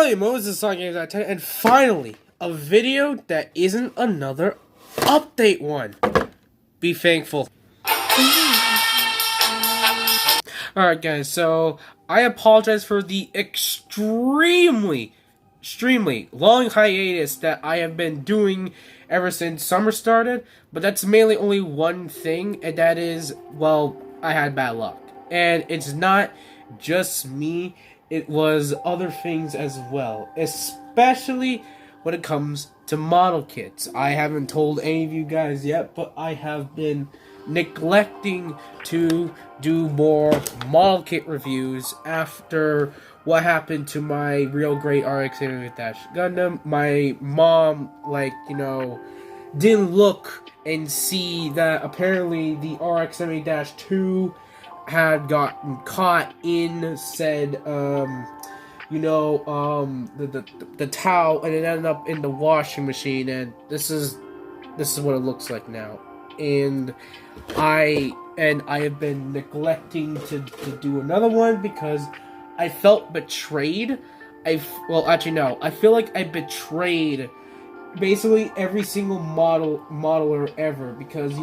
Hi, Moses on Games at 10, and finally, a video that isn't another update one. Be thankful. Alright guys, so I apologize for the extremely long hiatus that I have been doing ever since summer started, but that's mainly only one thing, and that is, well, I had bad luck. And it's not just me, it was other things as well, especially when it comes to model kits. I haven't told any of you guys yet, but I have been neglecting to do more model kit reviews after what happened to my real great RX-78 Gundam. My mom, didn't look and see that apparently the RX-78-2 had gotten caught in said, the towel, and it ended up in the washing machine, and this is what it looks like now. And I have been neglecting to do another one because I felt betrayed. I feel like I betrayed basically every single modeler ever because,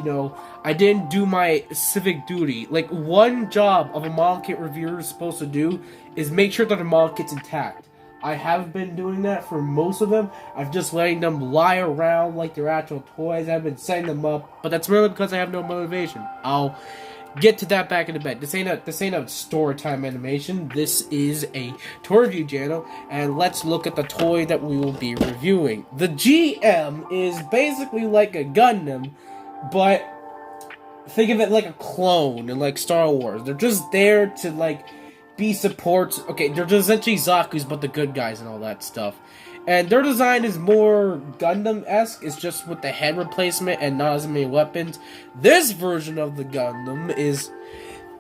I didn't do my civic duty. Like, one job of a model kit reviewer is supposed to do is make sure that the model kit's intact. I have been doing that for most of them. I'm just letting them lie around like they're actual toys. I've been setting them up, but that's really because I have no motivation. I'll get to that back in a bit. This ain't a story time animation. This is a toy review channel, and let's look at the toy that we will be reviewing. The GM is basically like a Gundam, but think of it like a clone in like Star Wars. They're just there to be supports. Okay, they're just essentially Zaku's, but the good guys and all that stuff. And their design is more Gundam-esque. It's just with the head replacement and not as many weapons. This version of the Gundam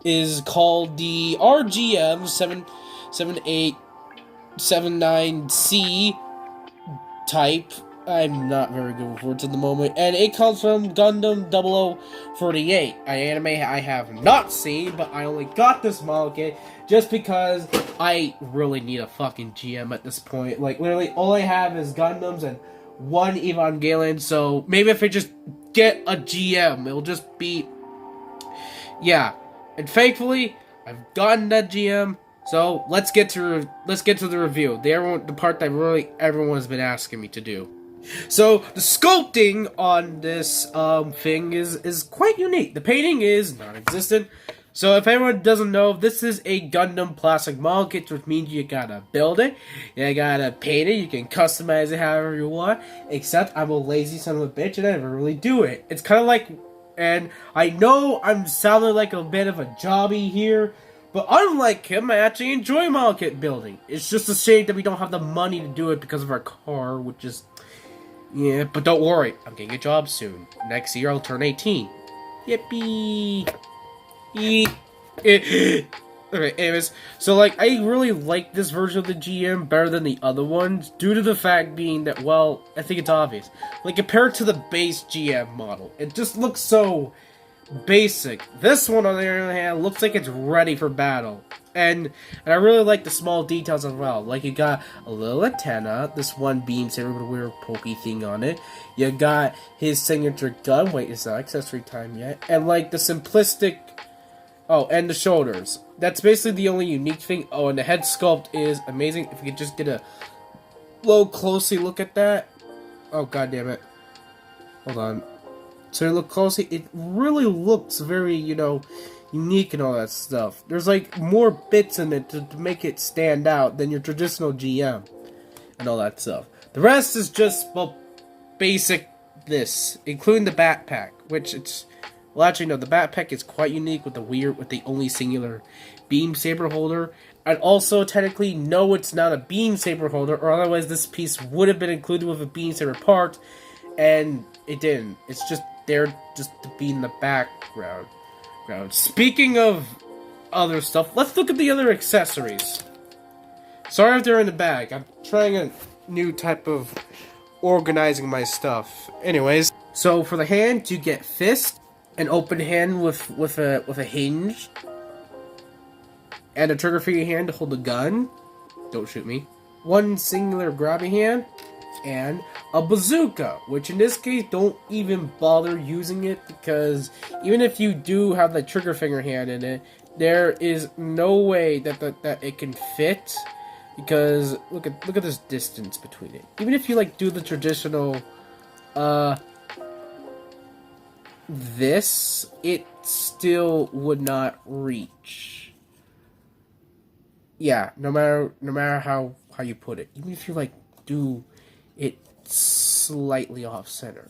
is called the RGM 7879C type. I'm not very good with words at the moment. And it comes from Gundam 0048, an anime I have not seen, but I only got this model kit just because I really need a fucking GM at this point. Like, literally, all I have is Gundams and one Evangelion, so maybe if I just get a GM, it'll just be... yeah. And thankfully, I've gotten that GM, so let's get to the review. The part that really everyone has been asking me to do. So, the sculpting on this thing is quite unique. The painting is non-existent. So, if anyone doesn't know, this is a Gundam plastic model kit, which means you gotta build it, you gotta paint it, you can customize it however you want, except I'm a lazy son of a bitch and I never really do it. It's kind of like, and I know I'm sounding like a bit of a jobby here, but unlike him, I actually enjoy model kit building. It's just a shame that we don't have the money to do it because of our car, which is... yeah, but don't worry, I'm getting a job soon. Next year I'll turn 18. Yippee! Okay, anyways, so I really like this version of the GM better than the other ones, due to the fact being that, well, I think it's obvious. Compared to the base GM model, it just looks so basic. This one, on the other hand, looks like it's ready for battle. And I really like the small details as well. You got a little antenna, this one beam saber with a weird pokey thing on it. You got his signature gun. Wait, it's not accessory time yet. And the simplistic... oh, and the shoulders. That's basically the only unique thing. Oh, and the head sculpt is amazing. If you could just get a little closely look at that. Oh, god damn it. Hold on. So you look closely, it really looks very, unique and all that stuff. There's more bits in it to make it stand out than your traditional GM and all that stuff. The rest is just, well, basic this, including the backpack, which it's... well, actually, no, the backpack is quite unique with the only singular beam saber holder. And also, technically, no, it's not a beam saber holder, or otherwise this piece would have been included with a beam saber part, and it didn't. It's just there just to be in the background. Speaking of other stuff, let's look at the other accessories. Sorry if they're in the bag. I'm trying a new type of organizing my stuff. Anyways, so for the hand, you get fist. An open hand with a hinge, and a trigger for your hand to hold the gun. Don't shoot me. one singular grabby hand, and a bazooka, which in this case don't even bother using it, because even if you do have the trigger finger hand in it, there is no way that it can fit, because look at this distance between it. Even if you like do the traditional this, it still would not reach. Yeah, no matter how you put it, even if you like do it slightly off center,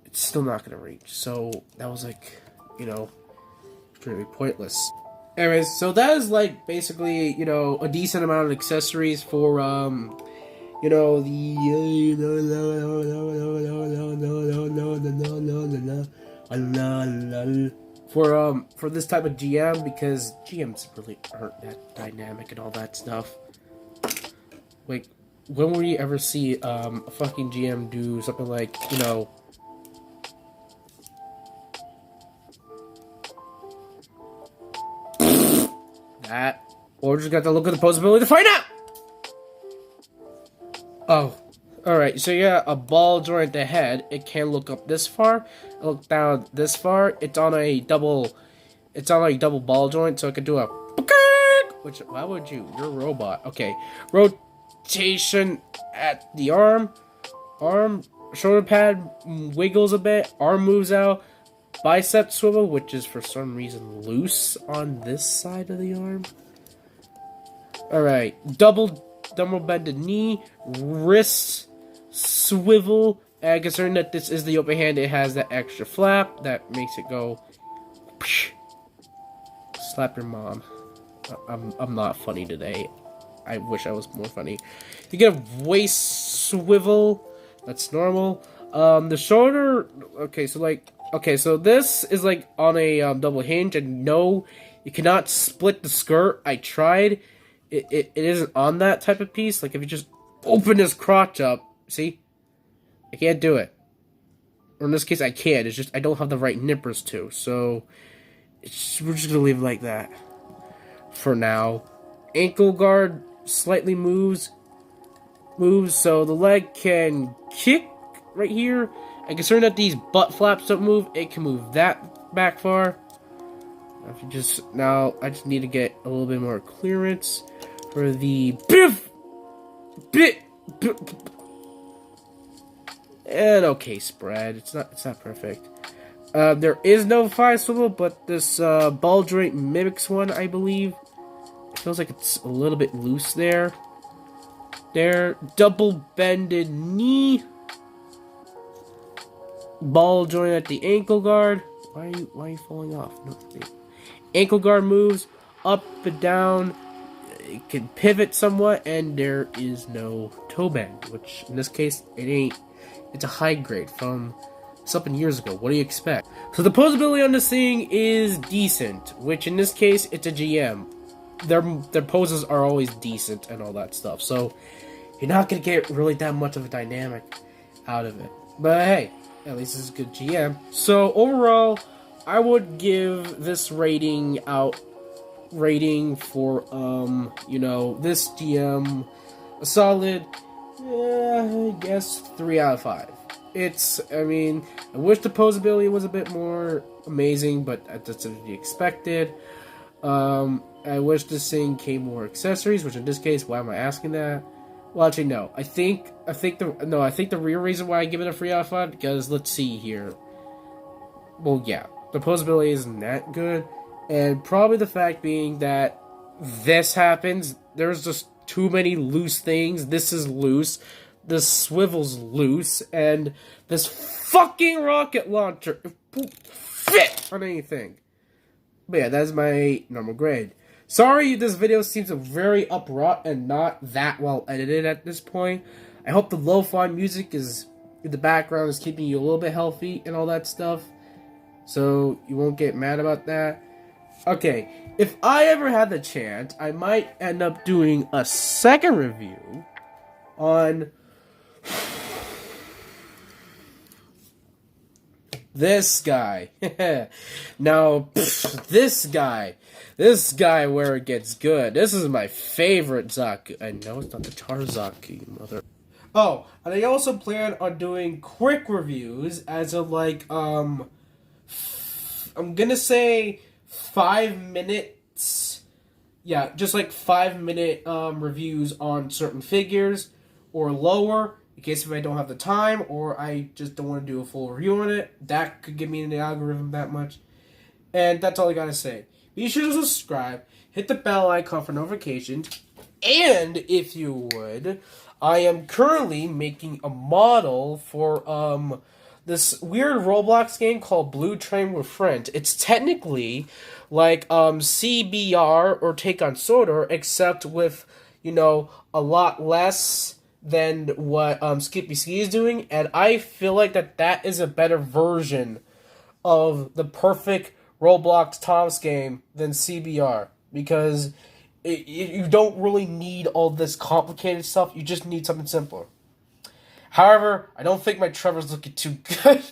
it's still not gonna reach. So that was like, pretty pointless. Anyways, so that is like basically, a decent amount of accessories for for this type of GM, because GMs really aren't that dynamic and all that stuff. Like, when will you ever see a fucking GM do something like, that? Or just got to look at the possibility to find out! Oh. Alright, so yeah, a ball joint at the head. It can look up this far, look down this far. It's on a double ball joint, so it can do a which, why would you? You're a robot. Okay. Rotation at the arm, shoulder pad wiggles a bit, arm moves out, bicep swivel, which is for some reason loose on this side of the arm. Alright, double bended knee, wrist swivel, and considering that this is the open hand, it has that extra flap that makes it go slap your mom. I'm not funny today. I wish I was more funny. You get a waist swivel. That's normal. The shoulder. Okay, so this is like on a double hinge, and no, you cannot split the skirt. I tried. It isn't on that type of piece. Like if you just open his crotch up, see, I can't do it. Or in this case, I can. It's just I don't have the right nippers to. So we're just gonna leave it like that for now. Ankle guard slightly moves, so the leg can kick right here. And considering that these butt flaps don't move, it can move that back far. I just need to get a little bit more clearance for the and okay spread. It's not perfect. There is no 5 swivel, but this ball joint mimics one, I believe. It feels like it's a little bit loose there. Double bended knee. Ball joint at the ankle guard. Why are you falling off? No, ankle guard moves up and down. It can pivot somewhat, and there is no toe bend, which in this case it ain't. It's a high grade from something years ago. What do you expect? So the posability on this thing is decent, which in this case it's a GM. Their poses are always decent and all that stuff. So you're not gonna get really that much of a dynamic out of it. But hey, at least it's a good GM. So overall, I would give this rating for this GM a solid, I guess 3 out of 5. I wish the posability was a bit more amazing, but that's to be expected. I wish this thing came more accessories, which in this case, why am I asking that? Well, actually, no. I think the real reason why I give it a 3 out of 5, because let's see here. Well, yeah, the posability isn't that good, and probably the fact being that this happens. There's just too many loose things. This is loose. This swivel's loose, and this fucking rocket launcher won't fit on anything. But yeah, that's my normal grade. Sorry, this video seems very upright and not that well edited at this point. I hope the lo-fi music is in the background is keeping you a little bit healthy and all that stuff, so you won't get mad about that. Okay, if I ever had the chance, I might end up doing a second review on This guy. Now, this guy where it gets good. This is my favorite Zaku. I know it's not the Charizaki, mother. Oh, and I also plan on doing quick reviews as of like, I'm gonna say 5 minutes. Yeah, just like 5 minute reviews on certain figures or lower, in case if I don't have the time or I just don't want to do a full review on it. That could get me in the algorithm that much. And that's all I gotta say. Be sure to subscribe, hit the bell icon for notifications, and if you would, I am currently making a model for this weird Roblox game called Blue Train with Friends. It's technically like CBR or Take on Soda, except with, you know, a lot less than what Skippy Ski is doing, and I feel like that is a better version of the perfect Roblox Tom's game than CBR, because you don't really need all this complicated stuff. You just need something simpler. However, I don't think my Trevor's looking too good.